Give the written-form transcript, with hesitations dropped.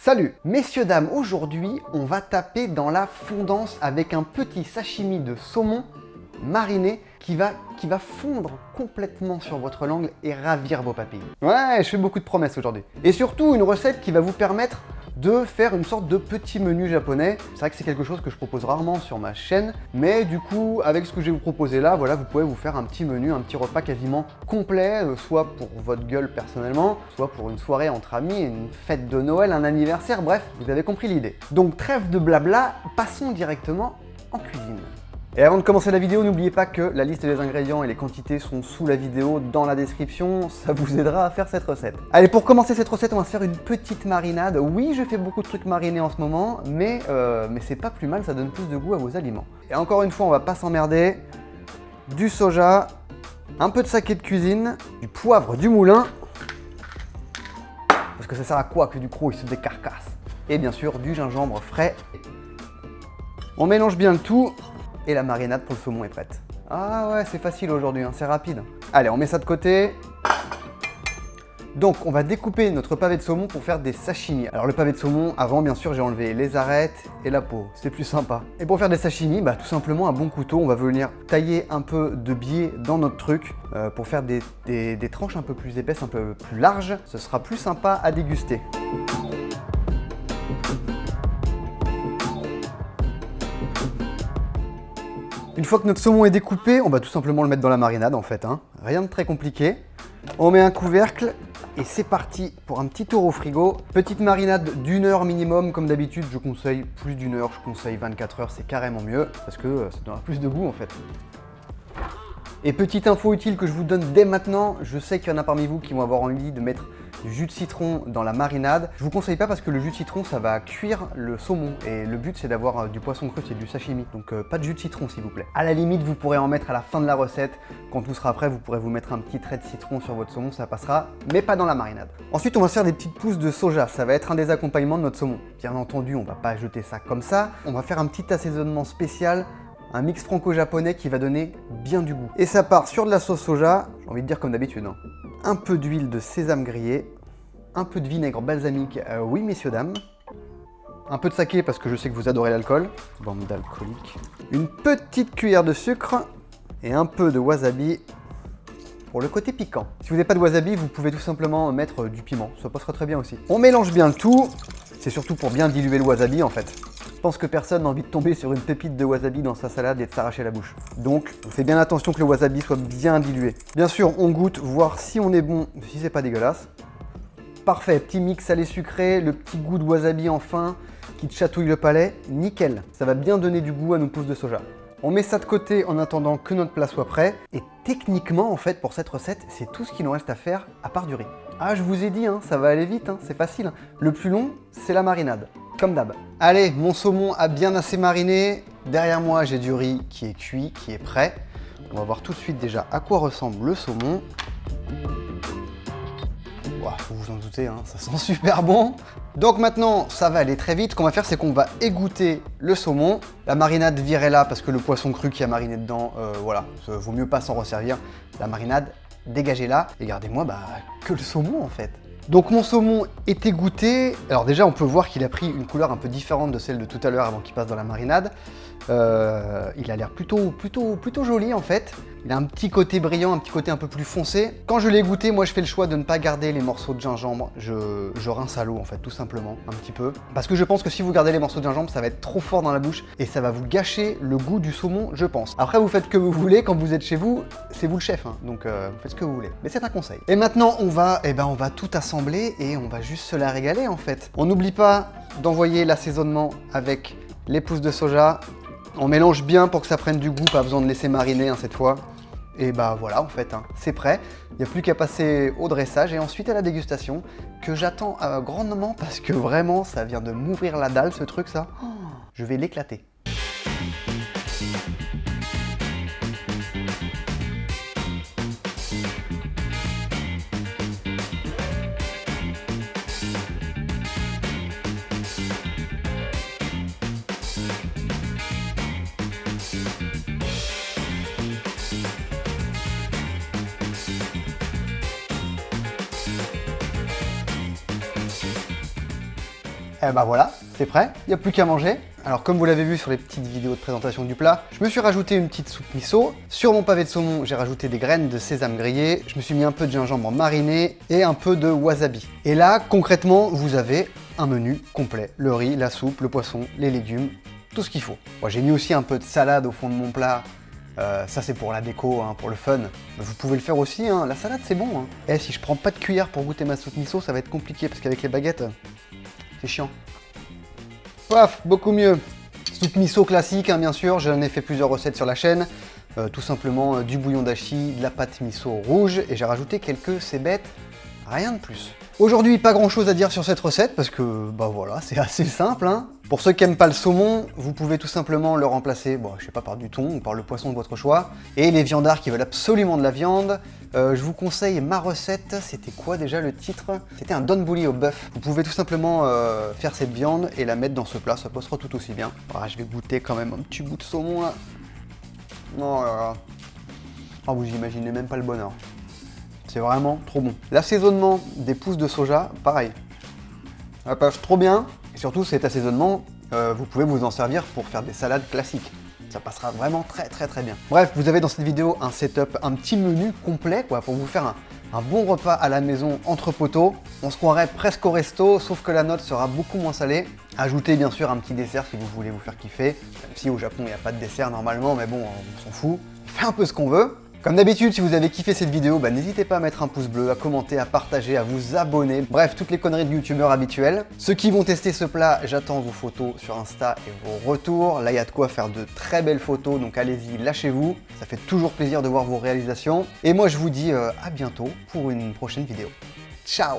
Salut, messieurs dames, aujourd'hui on va taper dans la fondance avec un petit sashimi de saumon mariné qui va fondre complètement sur votre langue et ravir vos papilles. Ouais, je fais beaucoup de promesses aujourd'hui. Et surtout une recette qui va vous permettre de faire une sorte de petit menu japonais. C'est vrai que c'est quelque chose que je propose rarement sur ma chaîne, mais du coup, avec ce que je vais vous proposer là, voilà, vous pouvez vous faire un petit menu, un petit repas quasiment complet, soit pour votre gueule personnellement, soit pour une soirée entre amis, une fête de Noël, un anniversaire, bref, vous avez compris l'idée. Donc trêve de blabla, passons directement en cuisine. Et avant de commencer la vidéo, n'oubliez pas que la liste des ingrédients et les quantités sont sous la vidéo dans la description, ça vous aidera à faire cette recette. Allez, pour commencer cette recette, on va se faire une petite marinade. Oui, je fais beaucoup de trucs marinés en ce moment, mais c'est pas plus mal, ça donne plus de goût à vos aliments. Et encore une fois, on va pas s'emmerder. Du soja, un peu de saké de cuisine, du poivre du moulin, parce que ça sert à quoi que du croc il se décarcasse. Et bien sûr, du gingembre frais. On mélange bien le tout. Et la marinade pour le saumon est prête. Ah ouais, c'est facile aujourd'hui, hein, c'est rapide. Allez, on met ça de côté. Donc, on va découper notre pavé de saumon pour faire des sashimi. Alors, le pavé de saumon, avant, bien sûr, j'ai enlevé les arêtes et la peau. C'est plus sympa. Et pour faire des sashimi, bah, tout simplement, un bon couteau, on va venir tailler un peu de biais dans notre truc pour faire des tranches un peu plus épaisses, un peu plus larges. Ce sera plus sympa à déguster. Une fois que notre saumon est découpé, on va tout simplement le mettre dans la marinade en fait, hein. Rien de très compliqué. On met un couvercle et c'est parti pour un petit tour au frigo. Petite marinade d'1 heure minimum, comme d'habitude, je conseille plus d'1 heure, je conseille 24 heures, c'est carrément mieux parce que ça donnera plus de goût en fait. Et petite info utile que je vous donne dès maintenant, je sais qu'il y en a parmi vous qui vont avoir envie de mettre du jus de citron dans la marinade. Je vous conseille pas parce que le jus de citron ça va cuire le saumon et le but c'est d'avoir du poisson cru, c'est du sashimi. Donc pas de jus de citron s'il vous plaît. À la limite vous pourrez en mettre à la fin de la recette. Quand tout sera prêt vous pourrez vous mettre un petit trait de citron sur votre saumon, ça passera, mais pas dans la marinade. Ensuite on va se faire des petites pousses de soja, ça va être un des accompagnements de notre saumon. Bien entendu on va pas jeter ça comme ça, on va faire un petit assaisonnement spécial. Un mix franco-japonais qui va donner bien du goût. Et ça part sur de la sauce soja, j'ai envie de dire comme d'habitude, hein. Un peu d'huile de sésame grillé, un peu de vinaigre balsamique, oui messieurs dames, un peu de saké parce que je sais que vous adorez l'alcool, bande d'alcooliques, une petite cuillère de sucre et un peu de wasabi pour le côté piquant. Si vous n'avez pas de wasabi, vous pouvez tout simplement mettre du piment, ça passera très bien aussi. On mélange bien le tout, c'est surtout pour bien diluer le wasabi en fait. Je pense que personne n'a envie de tomber sur une pépite de wasabi dans sa salade et de s'arracher la bouche. Donc, on fait bien attention que le wasabi soit bien dilué. Bien sûr, on goûte, voir si on est bon, si c'est pas dégueulasse. Parfait, petit mix salé sucré, le petit goût de wasabi enfin, qui te chatouille le palais, nickel. Ça va bien donner du goût à nos pousses de soja. On met ça de côté en attendant que notre plat soit prêt. Et techniquement, en fait, pour cette recette, c'est tout ce qu'il nous reste à faire à part du riz. Ah, je vous ai dit, hein, ça va aller vite, hein, c'est facile. Le plus long, c'est la marinade. Comme d'hab. Allez, mon saumon a bien assez mariné. Derrière moi, j'ai du riz qui est cuit, qui est prêt. On va voir tout de suite déjà à quoi ressemble le saumon. Ouah, faut vous en douter, hein, ça sent super bon. Donc maintenant, ça va aller très vite. Ce qu'on va faire, c'est qu'on va égoutter le saumon. La marinade, virez-la parce que le poisson cru qui a mariné dedans, voilà, vaut mieux pas s'en resservir. La marinade, dégagez-la et gardez-moi que le saumon en fait. Donc mon saumon est égoutté. Alors déjà on peut voir qu'il a pris une couleur un peu différente de celle de tout à l'heure avant qu'il passe dans la marinade. Il a l'air plutôt joli en fait. Il a un petit côté brillant, un petit côté un peu plus foncé. Quand je l'ai goûté, moi je fais le choix de ne pas garder les morceaux de gingembre. Je rince à l'eau en fait, tout simplement, un petit peu. Parce que je pense que si vous gardez les morceaux de gingembre, ça va être trop fort dans la bouche et ça va vous gâcher le goût du saumon, je pense. Après vous faites ce que vous voulez, quand vous êtes chez vous, c'est vous le chef, hein, donc vous faites ce que vous voulez. Mais c'est un conseil. Et maintenant on va tout assembler et on va juste se la régaler en fait. On n'oublie pas d'envoyer l'assaisonnement avec les pousses de soja. On mélange bien pour que ça prenne du goût, pas besoin de laisser mariner hein, cette fois. Et bah voilà en fait, hein, c'est prêt. Il n'y a plus qu'à passer au dressage et ensuite à la dégustation que j'attends grandement parce que vraiment ça vient de m'ouvrir la dalle ce truc ça. Oh, je vais l'éclater. Et bah voilà, c'est prêt, il n'y a plus qu'à manger. Alors comme vous l'avez vu sur les petites vidéos de présentation du plat, je me suis rajouté une petite soupe miso. Sur mon pavé de saumon, j'ai rajouté des graines de sésame grillées. Je me suis mis un peu de gingembre mariné et un peu de wasabi. Et là, concrètement, vous avez un menu complet. Le riz, la soupe, le poisson, les légumes, tout ce qu'il faut. Moi, j'ai mis aussi un peu de salade au fond de mon plat. Ça c'est pour la déco, hein, pour le fun. Vous pouvez le faire aussi, hein. La salade c'est bon. Hein. Et si je prends pas de cuillère pour goûter ma soupe miso, ça va être compliqué parce qu'avec les baguettes, c'est chiant. Paf, beaucoup mieux. Soupe miso classique, hein, bien sûr, j'en ai fait plusieurs recettes sur la chaîne. Tout simplement du bouillon d'achi, de la pâte miso rouge et j'ai rajouté quelques cébettes, rien de plus. Aujourd'hui, pas grand chose à dire sur cette recette parce que, bah voilà, c'est assez simple. Hein. Pour ceux qui n'aiment pas le saumon, vous pouvez tout simplement le remplacer, bon, je sais pas, par du thon ou par le poisson de votre choix. Et les viandards qui veulent absolument de la viande, je vous conseille ma recette. C'était quoi déjà le titre? C'était un donburi au bœuf. Vous pouvez tout simplement faire cette viande et la mettre dans ce plat, ça passera tout aussi bien. Voilà, je vais goûter quand même un petit bout de saumon là. Oh là là. Oh, vous imaginez même pas le bonheur. C'est vraiment trop bon. L'assaisonnement des pousses de soja, pareil. Ça passe trop bien. Et surtout, cet assaisonnement, vous pouvez vous en servir pour faire des salades classiques. Ça passera vraiment très bien. Bref, vous avez dans cette vidéo un setup, un petit menu complet quoi, pour vous faire un bon repas à la maison entre poteaux. On se croirait presque au resto, sauf que la note sera beaucoup moins salée. Ajoutez bien sûr un petit dessert si vous voulez vous faire kiffer. Même si au Japon, il n'y a pas de dessert normalement, mais bon, on s'en fout. On fait un peu ce qu'on veut. Comme d'habitude, si vous avez kiffé cette vidéo, n'hésitez pas à mettre un pouce bleu, à commenter, à partager, à vous abonner. Bref, toutes les conneries de youtubeurs habituels. Ceux qui vont tester ce plat, j'attends vos photos sur Insta et vos retours. Là, il y a de quoi faire de très belles photos, donc allez-y, lâchez-vous. Ça fait toujours plaisir de voir vos réalisations. Et moi, je vous dis à bientôt pour une prochaine vidéo. Ciao!